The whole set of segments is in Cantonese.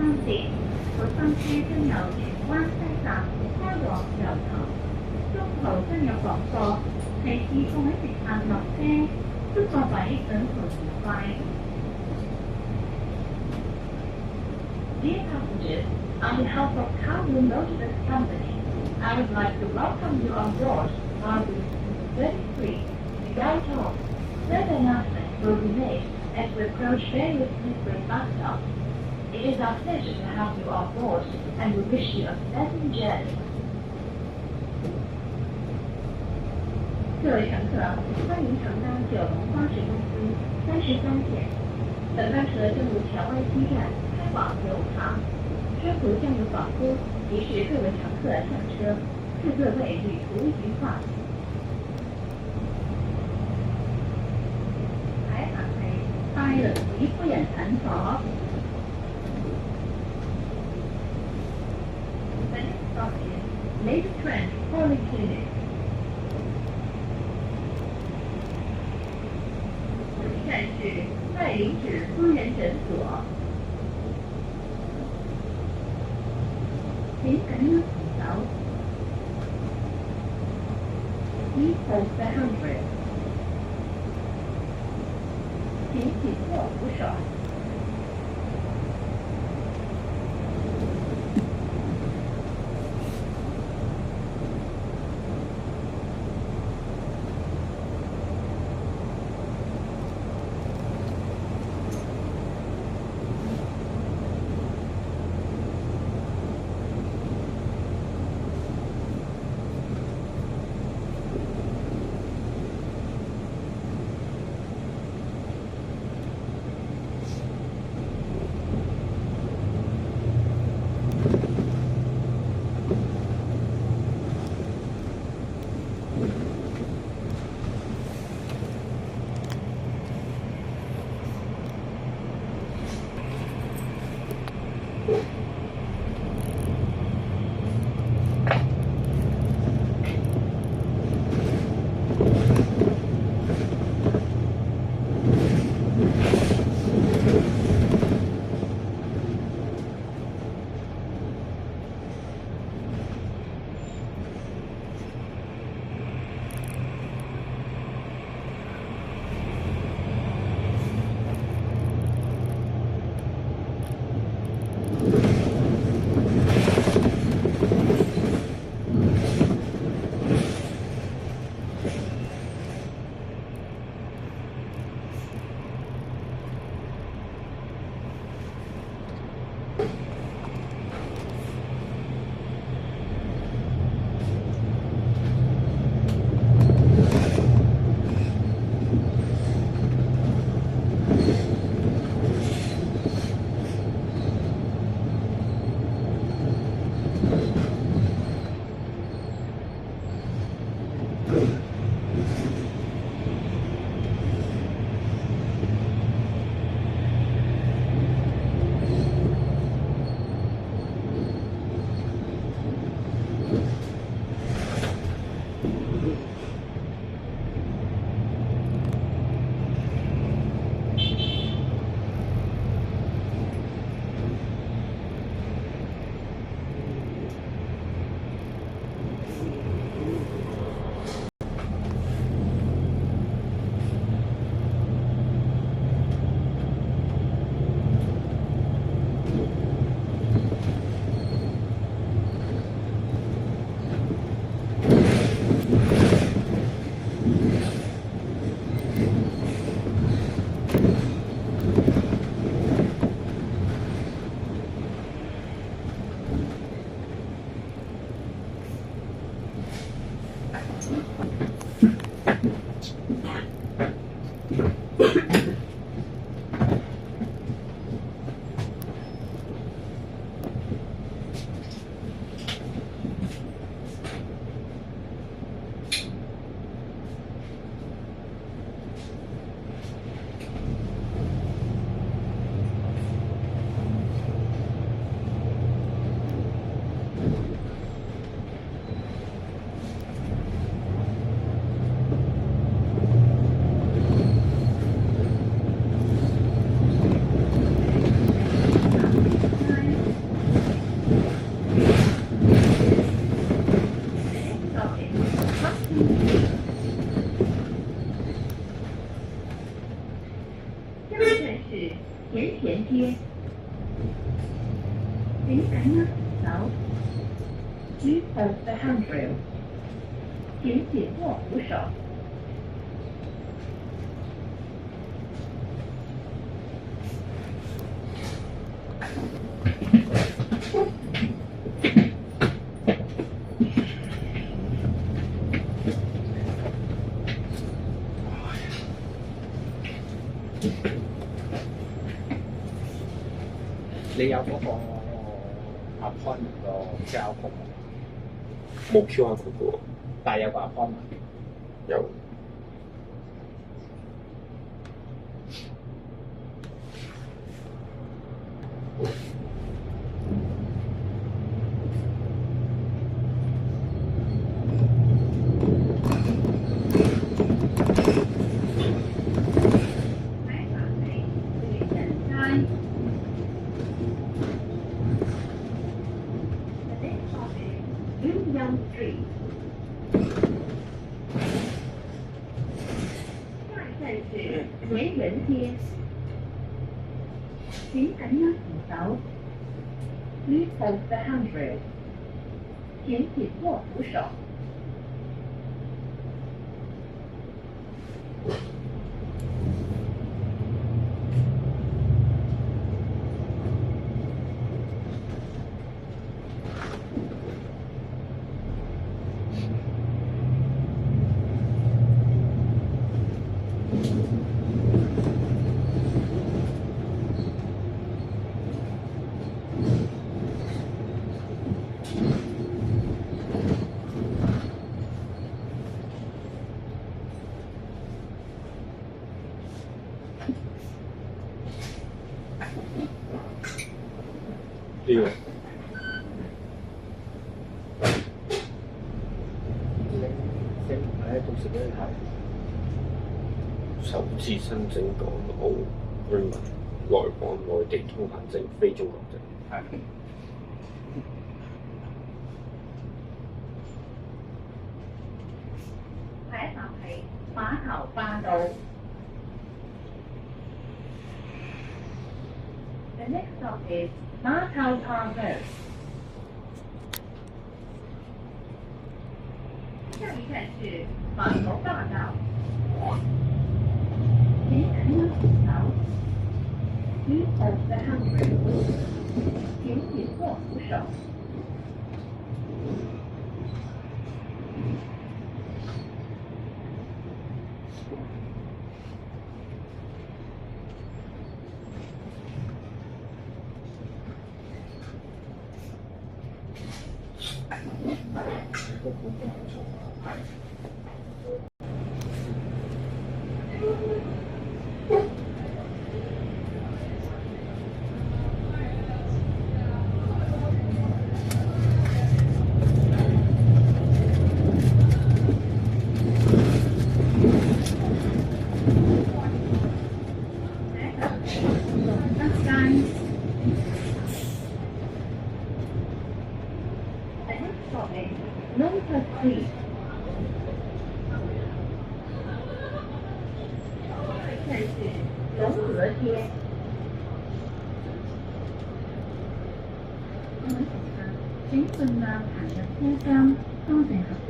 3點，本班車經由荃灣西站開往油塘，中途進入廣播，提示各位乘客落車，祝各位旅途愉快。Dear passengers, on behalf of Cargo Motorist Company, I would like to welcome you on board Cargo 33, Galton. Further announcements will be made as we approach various Lisbon bus stops. It is our pleasure to have you on board, and we wish you a pleasant journey. 各位乘客，欢迎乘搭九龙巴士公司33线。本班车正入桥湾西站，开往油塘。车途将有广播，提示各位乘客上车。祝各位旅途愉快。喺行係戴麟趾夫人診所。The next stop is Lady Trent Polyclinic. 此站是戴麟趾夫人诊所。請緊握扶手。Please hold the handrail. 請緊握扶手。請緊握扶手。Please hold the handrail. 請緊握扶手。你有嗰個 appointment 個 QR code 冇？冇 QR code 嘅喎，但係有個 appointment。有Union Street. 下一站是维仁街，请紧握扶手。Please hold the handrail. 请紧握扶手。呢個你到時俾你睇。首次申請港澳居民來往內地通行證、非中國證。係。下一站係碼頭壩道。The next stop is 碼頭壩道。下一站是碼頭壩道。請緊握扶手。Please hold the handrail. 請緊握扶手。Number 3. 下一站是龙河街。請盡量行入車廂，多謝合作。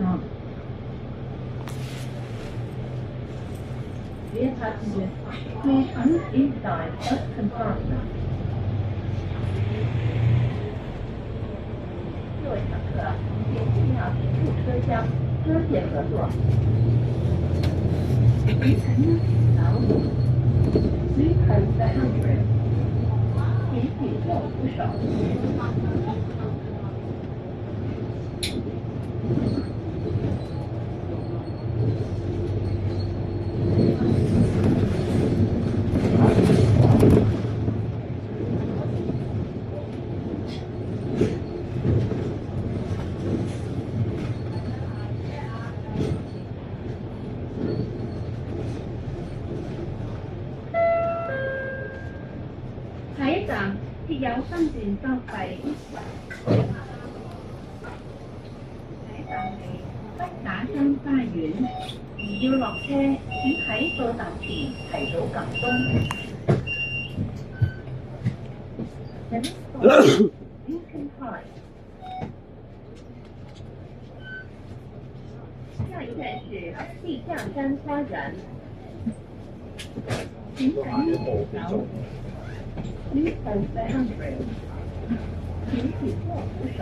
Dear passengers, please move inside first compartment. 各位乘客，请尽量停入车厢，多谢合作。请紧握扶手。Please hold the handrail. 请紧握扶手。下一站設有分段收費。下一站係北打洲花園，而要落車請喺到達前提早撳鐘。The next stop is second time. 下一站是地下山花园。请赶紧走条。Please hold the handrail. 请紧握扶手。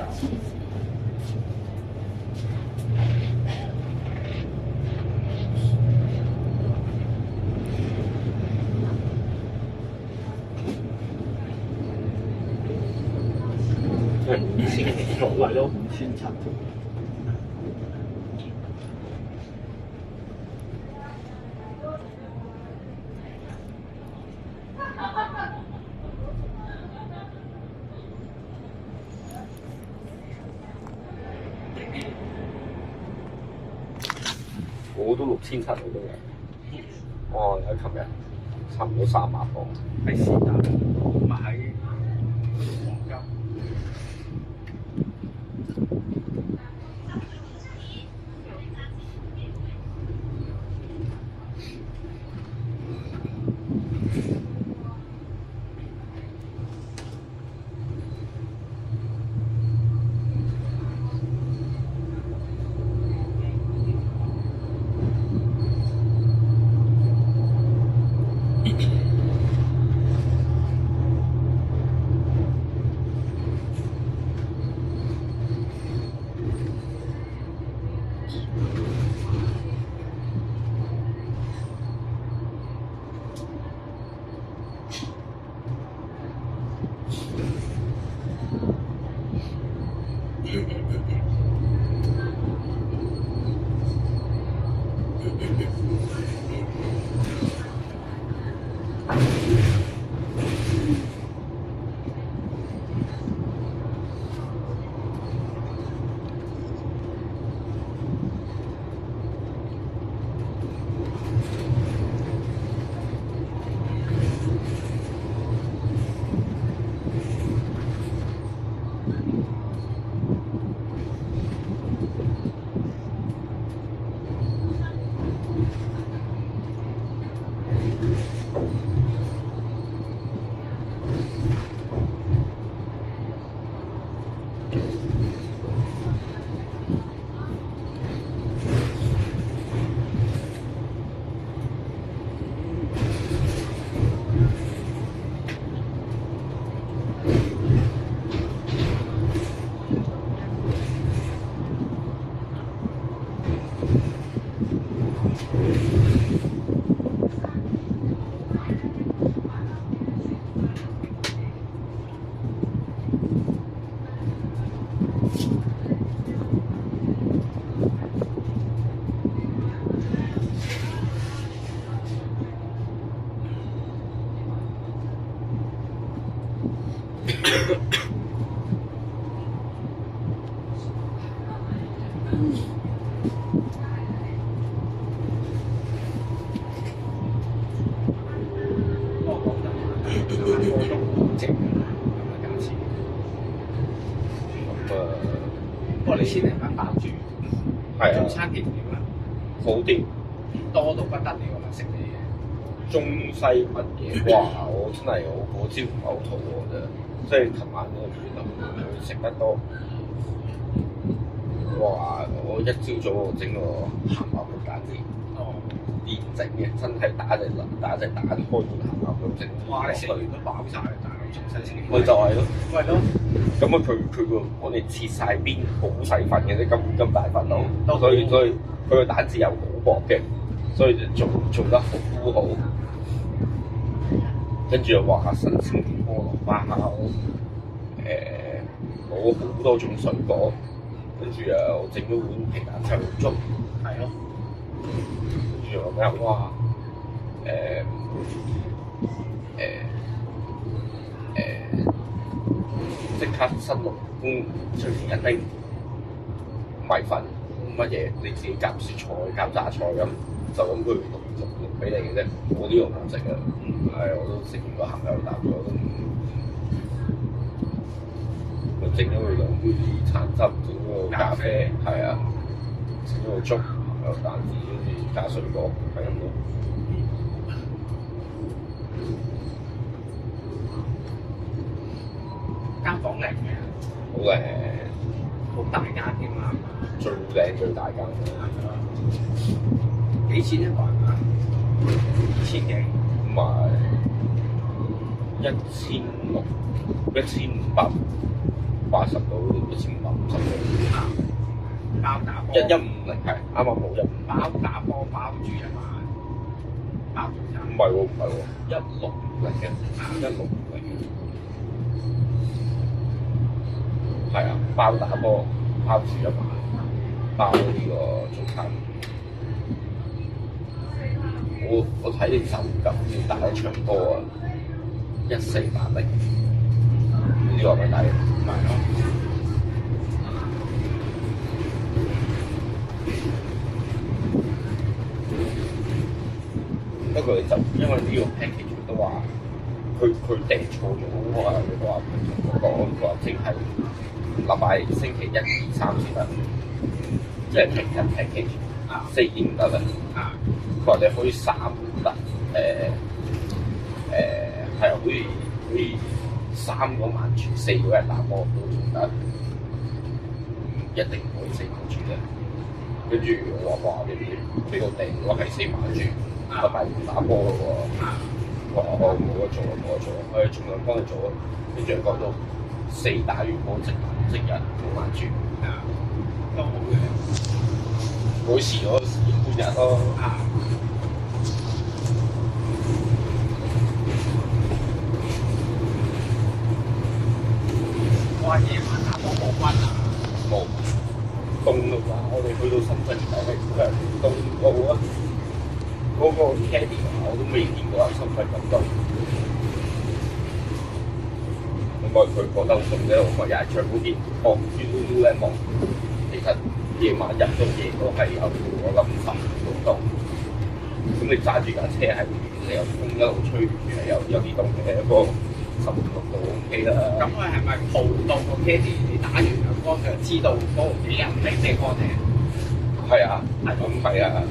5,000係咯，5,700。我都6,700嗰種嘅。我喺琴日差唔多300磅。喺是但，唔係喺黃金。不過你千零蚊包住，係啊，中餐點點啊？好啲，多到不得了啊！食嘅嘢，中西乜嘢，哇！我真係我嗰朝唔係好肚餓啫，即係琴晚嗰個魚林佢食得多，哇！我一朝早我整個鹹牛肉蛋治，現整嘅，真係打隻蛋開咗鹹牛肉整。哇！你食完都飽晒啦，大佬，仲使食？咪就係咯，咪咯。咁啊佢個我哋切晒邊好細份嘅啫，咁大份咯，所以佢個蛋治又好薄嘅，所以就做得好好。跟住又話下新鮮嘅菠蘿包，攞好多種水果，跟住又整咗碗皮蛋瘦肉粥，係咯。跟住又咩哇即刻新勞工隨便一拎米粉乜嘢，你自己夾雪菜、夾榨菜咁，就咁佢錄俾你嘅啫。我呢個唔食嘅，係我都食完個鹹牛蛋咗都唔。我整咗佢2杯橙汁，整咗個咖啡，係啊，整咗個粥、鹹牛蛋治，跟住加水果，係咁咯。間房靚嘅。好靚，好大間添啊！最靚最大間。幾錢一個人啊？2000幾？唔係1580到1550到。啊！包打波。1150係啱啱好150。包打波包住1晚，包住餐。唔係喎，1650嘅，1650嘅。係啊，包打波，包住1晚，包呢個早餐。我睇你手感要打一場波啊，1480，呢個係咪抵？唔係咯。不過你就因為呢個 package 都話佢訂錯咗啊！佢話同我講話淨係禮拜星期1、2、3先得，即係平日 package 4點唔得啦。佢話你可以3得，係啊，可以3個晚住4個人打波都仲得，一定唔可以4晚住嘅。跟住我話你俾我訂咗係4晚住。禮拜五打波嘅喎，我話我冇得做，我哋盡量幫你做咯。跟住講到4打完波即日冇晚住，都好嘅。每時我半日咯。哇！夜晚打波冇溫啊？冇凍嘅話，我哋去到深圳就係凍到啊！嗰個 caddy 我都未見過有深圳咁凍，咁啊佢覺得好凍啫，我咪又係着嗰件薄 UU 咧望，其實夜晚入到夜都係有我諗10度，咁你揸住架車係你有風一路吹住係有啲凍嘅，不過15、16度 OK 啦。咁佢係咪泡到個 caddy 你打完個波就知道嗰幾日零舍乾淨？係啊，咁係啊。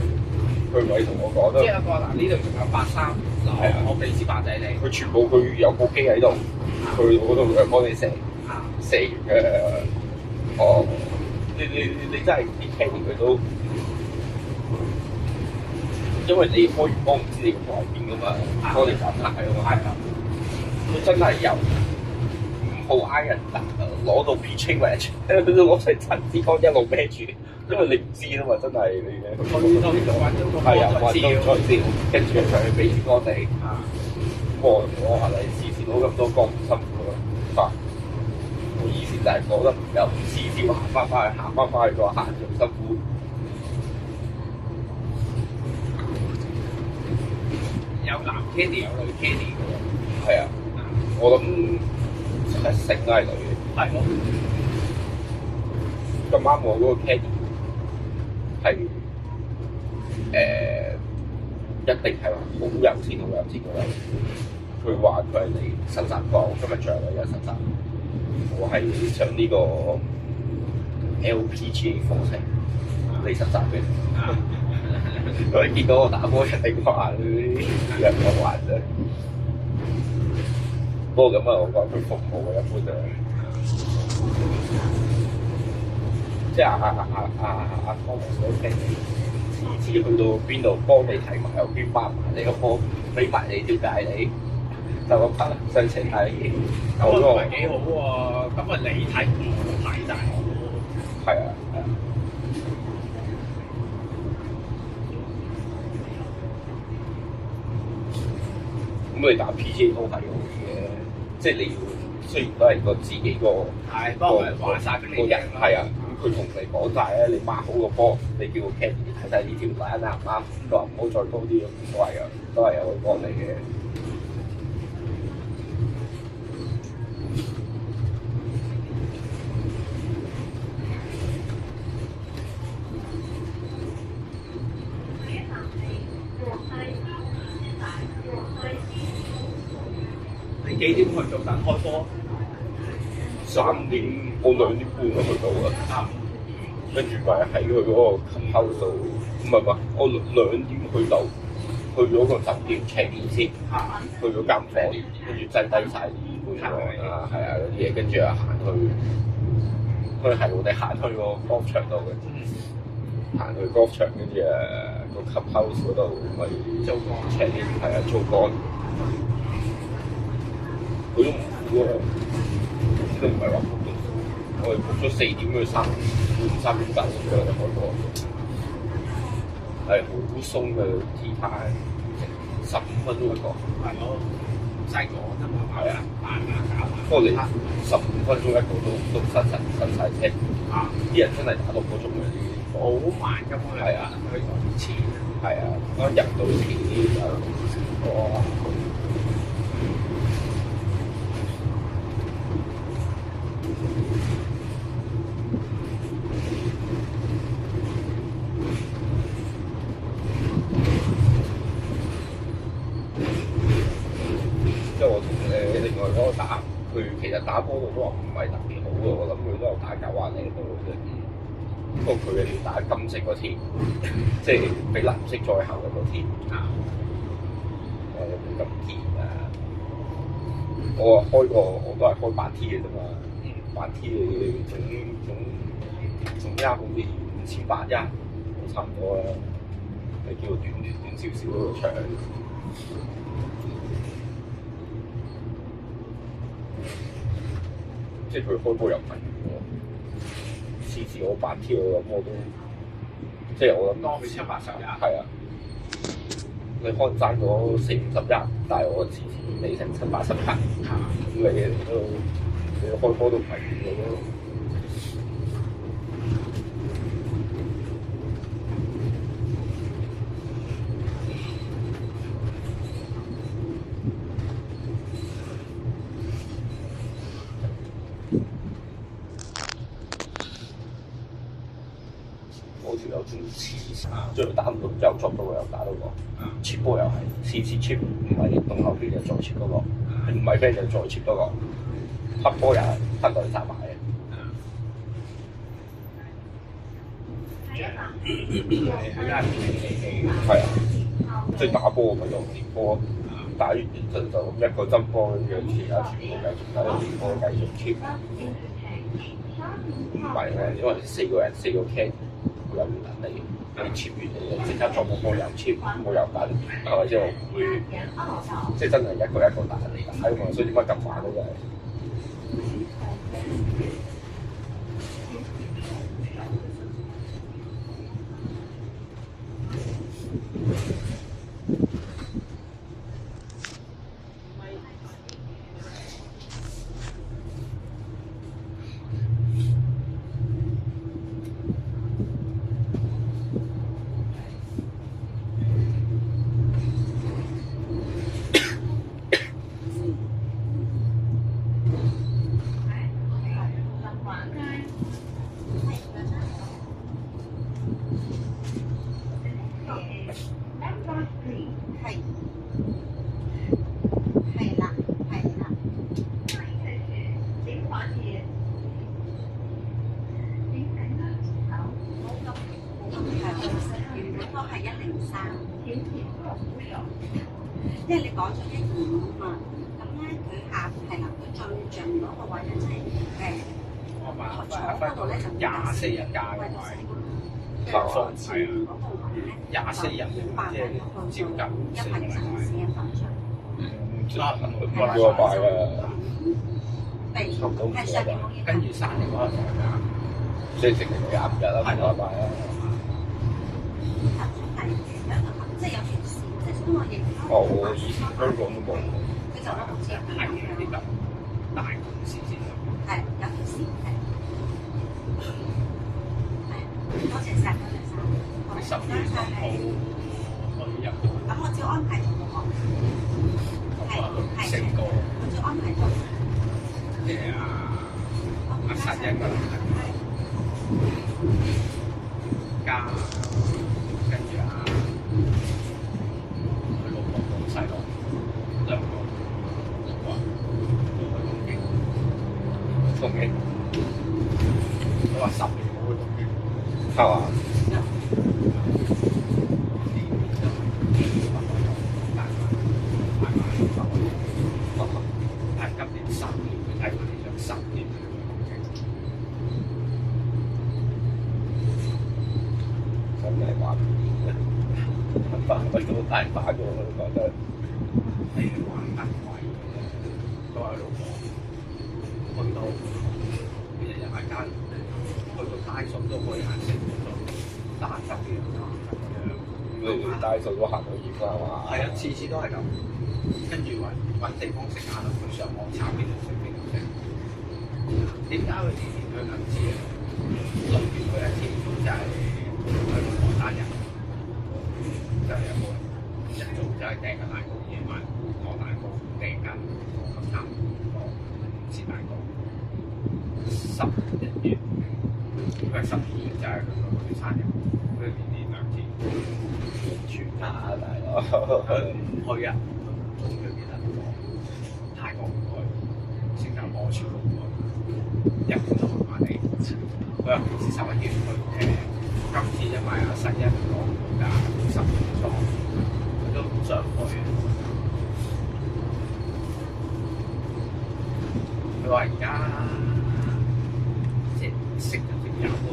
佢咪同我講咯，即係嗱，呢度仲有83，我俾支白仔你。佢全部佢有部機喺度，佢嗰度就幫你射完嘅。哦，你真係啲 caddy 佢都，因為你開完波唔知你個波喺邊噶嘛，幫你揀牌啊嘛。佢真係由5號 iron 攞到 pitching wedge， 攞成陳志剛一路孭住。因為你唔知啊嘛，真係你嘅。我呢度揾到個波再照，跟住上去俾支歌你。我話你試試攞咁多歌唔辛苦咯。我以前就係覺得有試試行翻去個行仲辛苦。有男 caddy 有女 caddy 嘅喎。係啊，我諗7成都係女嘅。係咯。咁啱我嗰個 caddy。係一定係好有錢嗰位。佢話佢係嚟實習課，今日最後一日實習。我係上呢個 LPGA 課程嚟實習嘅。佢見到我打波一定話啲人我玩啫。不過咁啊，我覺得佢服務嘅一般啫。即係阿Thomas 嗰啲，次次去到邊度幫你睇埋，有邊包埋你個波，俾埋你條界你，就咁得啦，上程係。咁啊唔係幾好喎，咁啊你睇唔睇就係好。係啊。咁你打 PGA 都係好嘅，即係你要雖然都係個自己個。係，不過話曬俾你人係啊。佢同你講晒咧，你抹好個波，你叫個 caddy 睇睇呢條板啱唔啱，佢話唔好再高啲，都係都係有佢幫你嘅。你幾點去做等開波？3點，我2點半就去到啦。跟住咪喺佢嗰個 clubhouse 度，唔係，我2點去到，去咗個酒店 check in 先，去咗間房，跟住擠低晒啲杯啊，係啊嗰啲嘢，跟住啊行去佢係我哋行去個 golf 場度嘅，行去 golf 場跟住個 clubhouse 嗰度咪做過 check in 係啊，做乾，佢都唔苦啊，都唔係話苦到，我哋 book 咗4點去3點8就開波，係好鬆嘅 tea time， 15分鐘一個。係咯，細個啫嘛，係啊，慢慢搞。不過你15分鐘一個都新晒車，啲人真係打6個鐘嘅啲。好慢㗎嘛，係啊，去到前係啊，我入到前就哇！即係我同另外嗰個打，佢其實打波度都話唔係特別好嘅，我諗佢都有打90零度嘅啫。不過佢係要打金色嗰天，即係比藍色再後嘅嗰天。冇咁甜啊！我我都係開8 T 嘅啫嘛，8 T 嘅總額好似5800，差唔多啦。你叫短少少嗰個場。即係佢開波又唔係喎，次次我8 T 我都，即係我諗多佢780呀。係啊，你可能爭咗40-50，但係我次次你成780卡，咁你開波都唔係遠嘅咯。有種黐線，最後打唔到又捉到又打到個，切波又係次次切唔係動後邊就再切多個，唔係 friend 就再切多個，黑波又係黑到你殺埋嘅。係啊，即係打波咪用連波，打完就一個針波跟住其他全部繼續打，連波繼續 keep。唔係嘅，因為4個人4個 can。有能力，你切完你就即刻作個波又切，我又打，係咪先？我唔會，即係真係一個一個打嚟打啊嘛，所以點解咁慢咧？真係。因為你講咗125嘛，咁咧佢下係啦，佢最盡嗰個位咧，即係坐嗰度咧就24人加嘅位，放係啊，24人即係照舊4個位。唔要擺啊！係上面冇嘢。跟住散嚟嗰個台啊，即係淨係25日啦，唔要擺啊！即係有條線，即係因為亦哦，我以前香港都冇。佢就好似係啲咁大公司先有。係有條線係。多謝晒，多謝晒。你10月10號去入。咁我照安排做個係4個。我照安排做。阿實一個加，跟住佢老婆同細佬2個同嘅，佢話10年冇去同嘅，係嘛？係今年10年，佢睇佢哋想10年。去到大阪喎，我覺得。你玩得貴，都係老婆。去到日日喺間，去到街數都可以行成30幾30咁樣。你哋大數都行到厭啦嘛？係啊，次次都係咁。跟住揾地方食下啦，佢上網查邊度食邊度食。點解佢年年去兩次啊？6月去一次，就係去荷蘭人，就係有個一早就係訂個蛋糕，夜晚攞蛋糕訂間咁差唔多切蛋糕。11月，因為12月就係佢生日，佢年年兩次。全家大佬，唔去啊！仲要記得泰國唔去，新加坡全部唔去，日本都麻麻地。佢話平時11月去嘅，今次因為阿新一講假10月初，佢都唔想去。佢話而家即係識就識飲喎，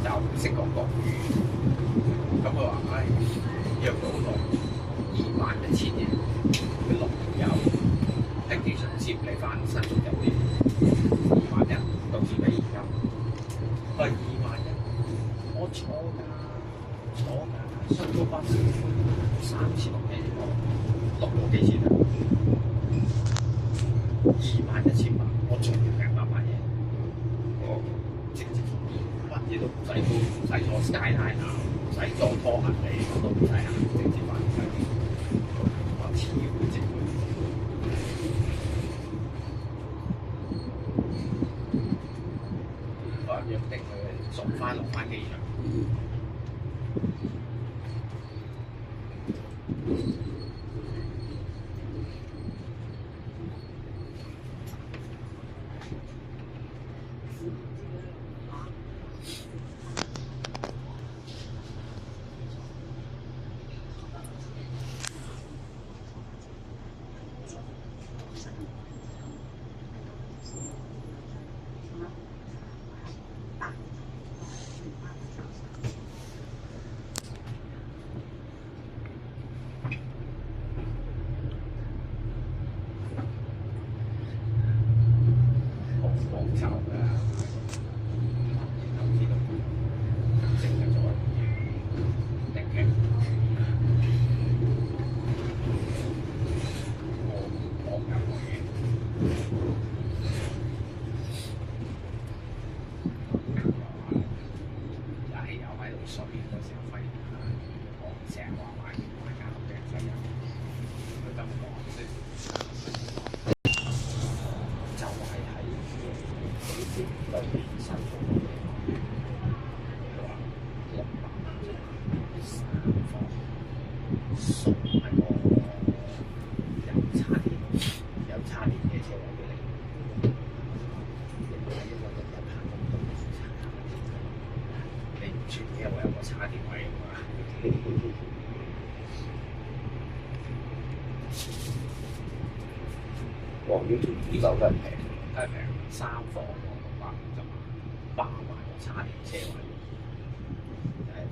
就唔識講國語。咁佢話：唉，約到21000嘢，佢6友喺機場接你翻新酒店，21000到時俾現金。佢話21000，我坐㗎，新高巴士3600幾喎，6個幾錢啊？21000萬，我仲要平800嘢，我直接乜嘢都唔使租，唔使坐 Skyline 啊！唔使做拖行李，我都唔使行，直接翻酒店。我超值。我話約定佢送翻落翻機場。炒㗎，投資都正嘅做定嘅。我有嘢，有汽油喺度水嗰時候揮，我成日話買間屋嘅人使油，佢咁講先。就係喺裏邊生活，佢話100萬3房，送係個有叉電嘅車位俾你。你買一個日行咁多叉電，你唔轉嘅我有個叉電位㗎嘛。哇！呢樓都係平。都係平，3房650萬，8萬個叉電車位，真係平。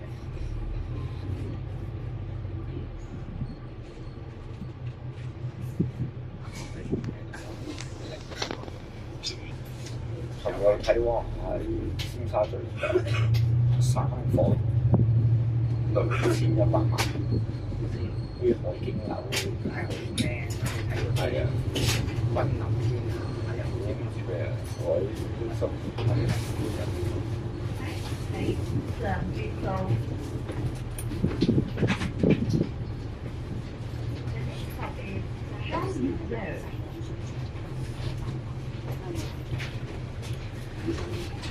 尋日睇喎喺尖沙咀3房6100萬，啲海景樓係好靚，睇到係啊，君臨天下，係啊，知唔知咩啊？我喺10上月數。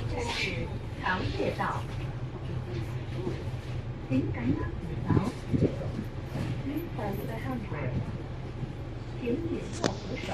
这是长叶道，請緊握扶手。Please hold the handrail。請緊握扶手。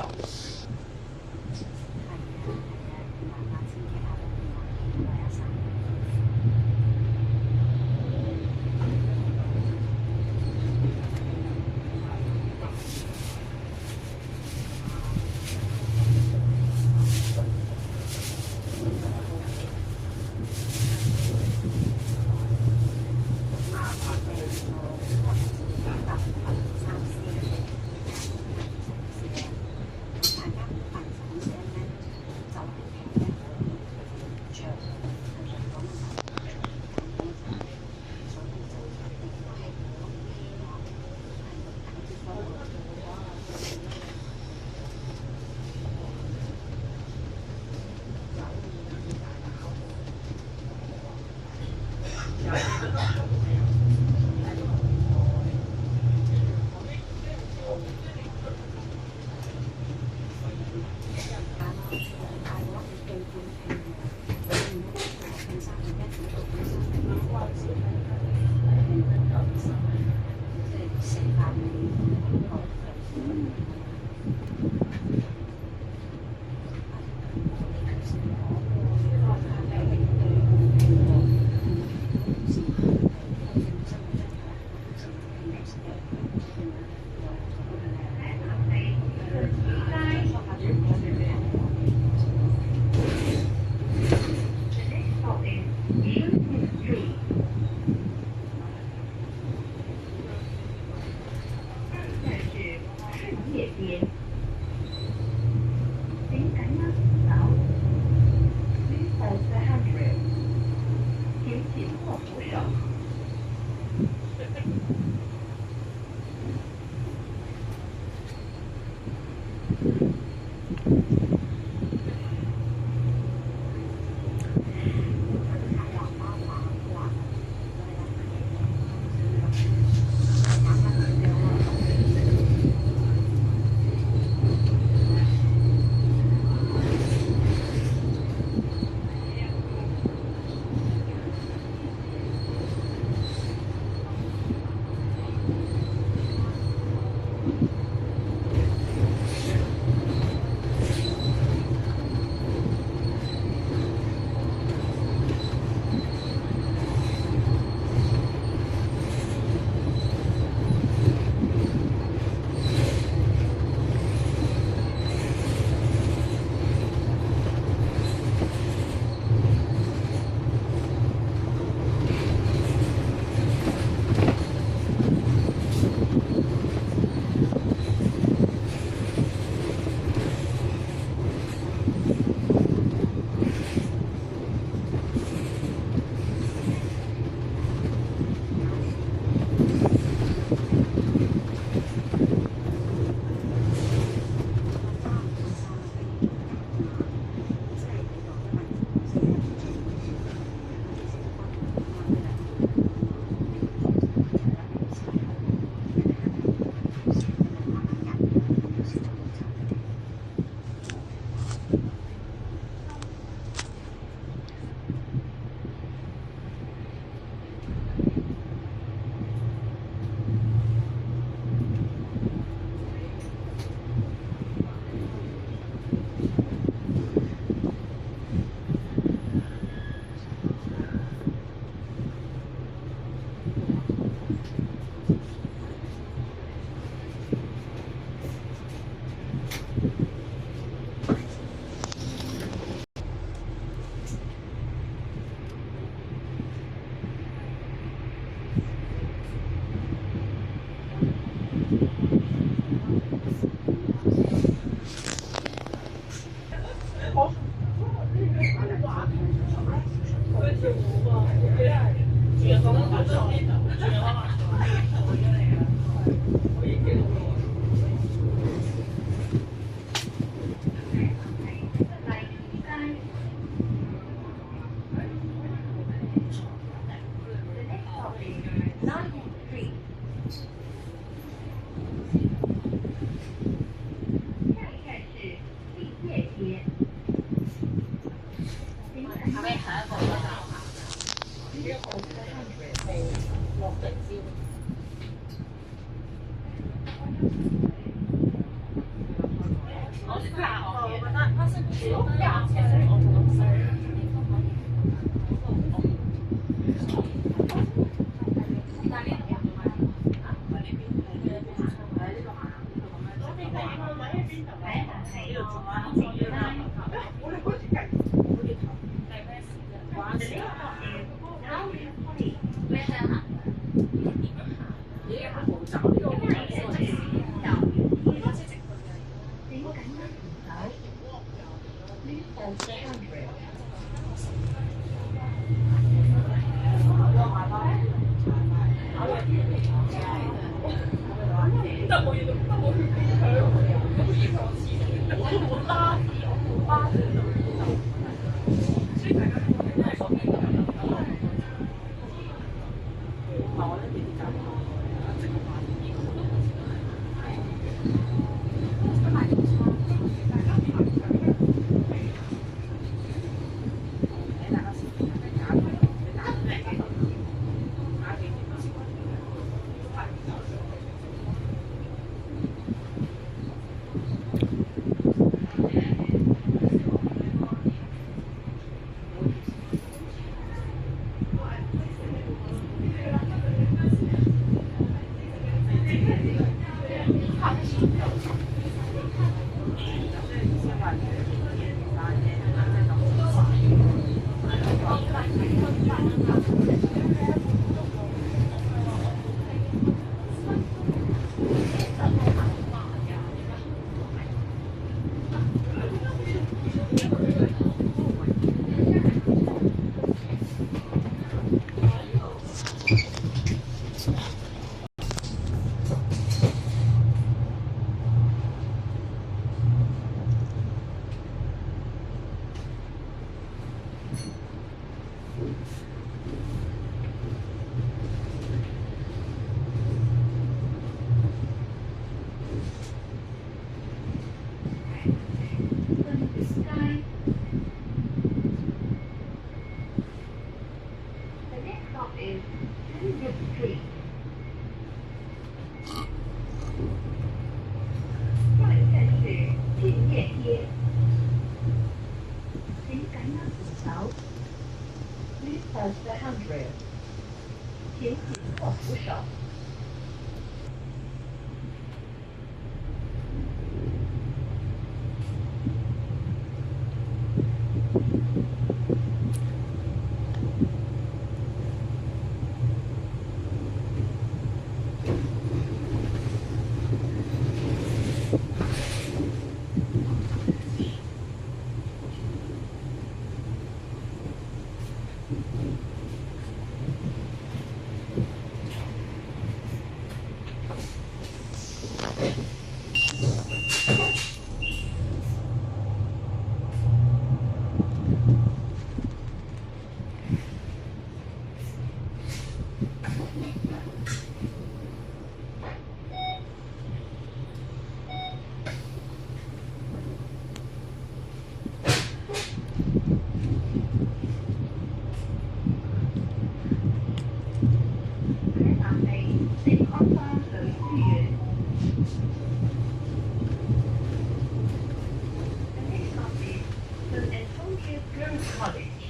Hill Girls College。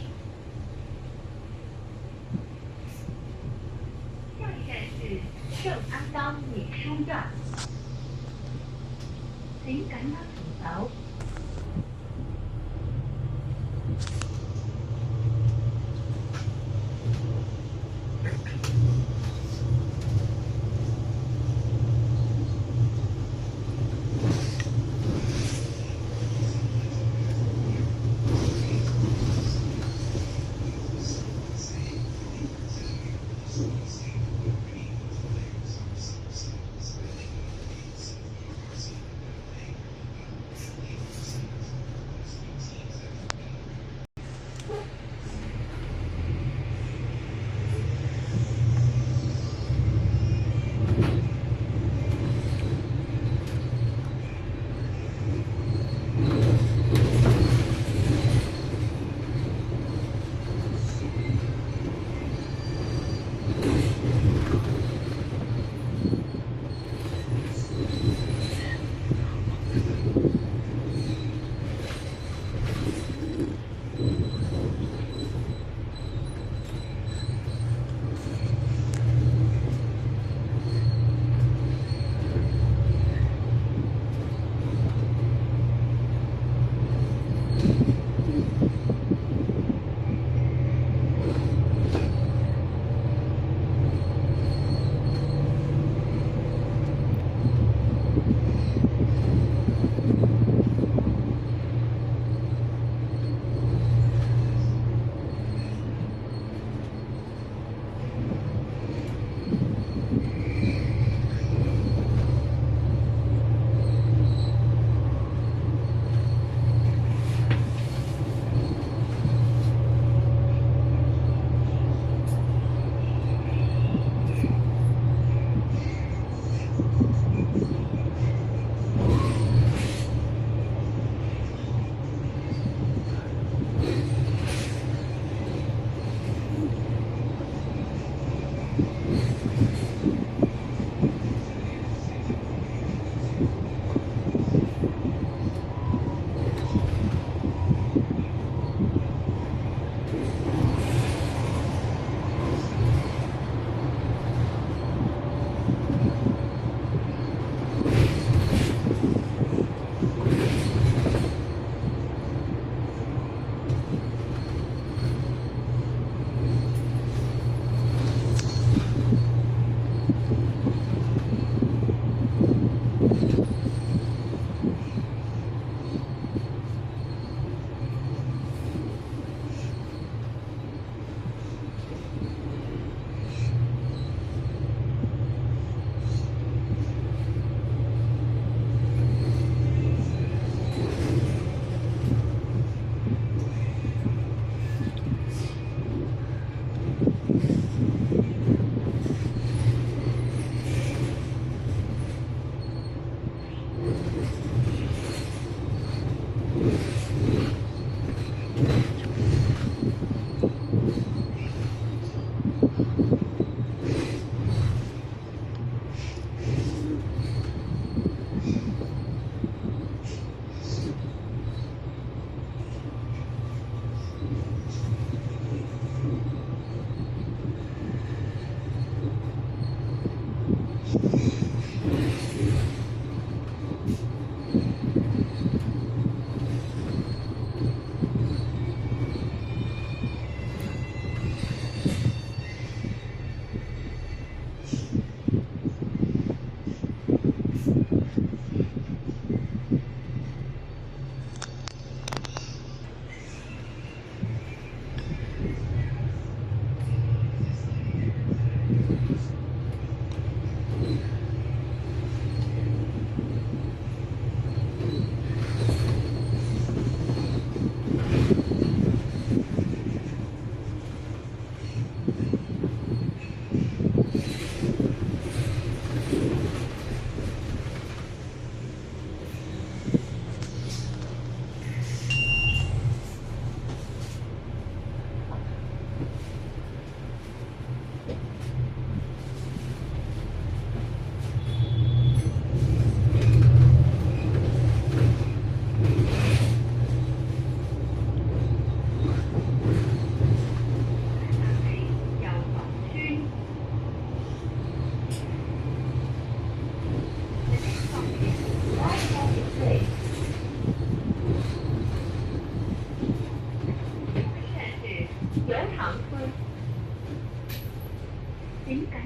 下一站是圣安当女书站，请緊握扶手。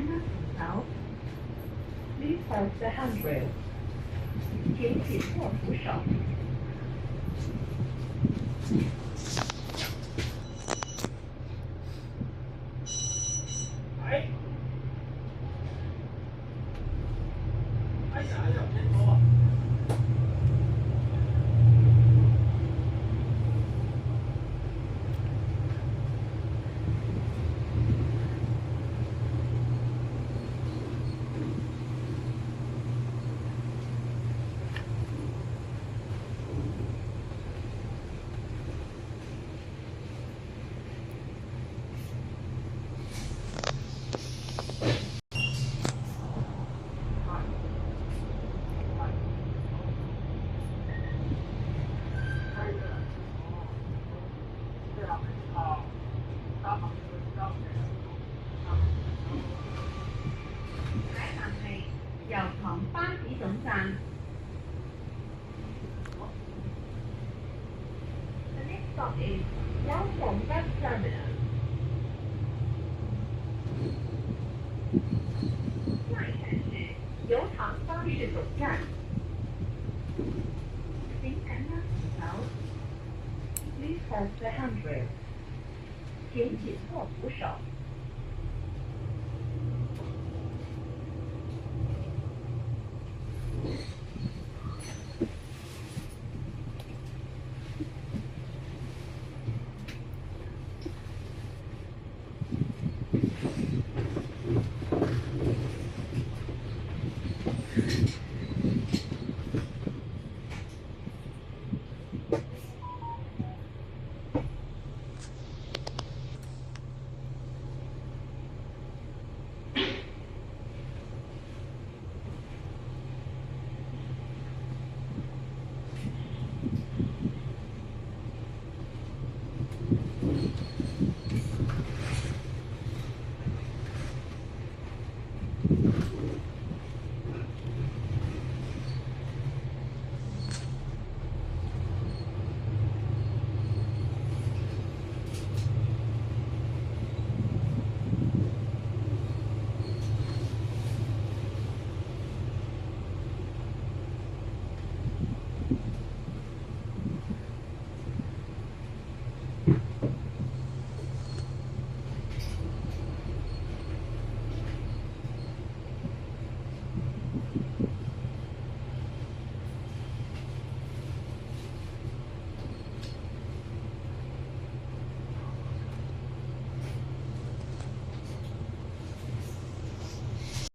安辅桥。Please hold the handrail. 请紧握扶手。油塘巴士總站。The next stop is 油塘 Bus Terminal。下一站是油塘巴士總站。請緊握扶手。Please hold the handrail。請緊握扶手。